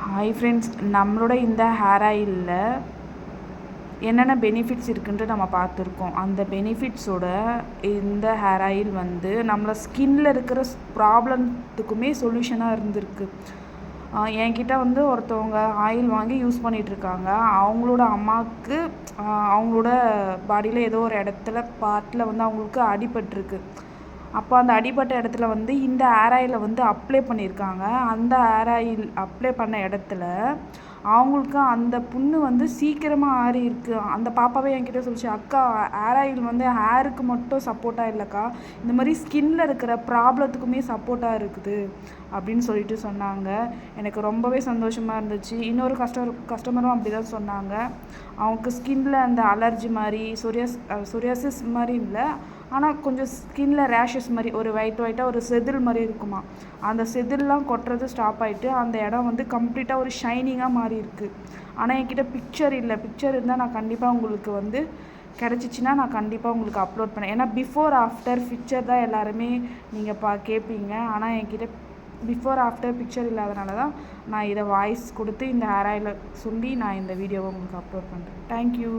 Hi friends, நம்மளோட இந்த hair ஆயிலில் என்னென்ன பெனிஃபிட்ஸ் இருக்குன்ட்டு நம்ம பார்த்துருக்கோம். அந்த பெனிஃபிட்ஸோட இந்த ஹேர் ஆயில் வந்து நம்மளை ஸ்கின்னில் இருக்கிற ப்ராப்ளத்துக்குமே சொல்யூஷனாக இருந்திருக்கு. என்கிட்ட வந்து ஒருத்தவங்க ஆயில் வாங்கி யூஸ் பண்ணிகிட்ருக்காங்க. அவங்களோட அம்மாவுக்கு அவங்களோட பாடியில் ஏதோ ஒரு இடத்துல பார்ட்டில் வந்து அவங்களுக்கு அடிபட்டிருக்கு. அப்போ அந்த அடிபட்ட இடத்துல வந்து இந்த ஹேர் ஆயிலை வந்து அப்ளை பண்ணியிருக்காங்க. அந்த ஹேர் ஆயில் அப்ளை பண்ண இடத்துல அவங்களுக்கு அந்த புண்ணு வந்து சீக்கிரமாக ஆறியிருக்கு. அந்த பாப்பாவே என்கிட்ட சொல்லிச்சு, அக்கா ஹேர் ஆயில் வந்து ஹேருக்கு மட்டும் சப்போர்ட்டாக இல்லைக்கா, இந்த மாதிரி ஸ்கின்னில் இருக்கிற ப்ராப்ளத்துக்குமே சப்போர்ட்டாக இருக்குது அப்படின்னு சொல்லிட்டு சொன்னாங்க. எனக்கு ரொம்பவே சந்தோஷமாக இருந்துச்சு. இன்னொரு கஸ்டமரும் அப்படி தான் சொன்னாங்க. அவங்களுக்கு ஸ்கின்னில் அந்த அலர்ஜி மாதிரி சொரியாசிஸ் மாதிரி இல்லை, ஆனால் கொஞ்சம் ஸ்கின்னில் ரேஷஸ் மாதிரி ஒரு ஒயிட்டாக ஒரு செதில் மாதிரி இருக்குமா. அந்த செதில்லாம் கொட்டுறது ஸ்டாப் ஆகிட்டு அந்த இடம் வந்து கம்ப்ளீட்டாக ஒரு ஷைனிங்காக மாறி இருக்குது. ஆனால் என்கிட்ட பிக்சர் இல்லை. பிக்சர் இருந்தால் நான் கண்டிப்பாக உங்களுக்கு வந்து கிடச்சிச்சின்னா நான் கண்டிப்பாக உங்களுக்கு அப்லோட் பண்ணேன். ஏன்னா பிஃபோர் ஆஃப்டர் பிக்சர் தான் எல்லாருமே நீங்கள் கேட்பீங்க. ஆனால் என்கிட்ட பிஃபோர் ஆஃப்டர் பிக்சர் இல்லாதனால தான் நான் இதை வாய்ஸ் கொடுத்து இந்த ஹேர் ஆயிலை சொல்லி நான் இந்த வீடியோவை உங்களுக்கு அப்லோட் பண்ணுறேன். தேங்க்யூ.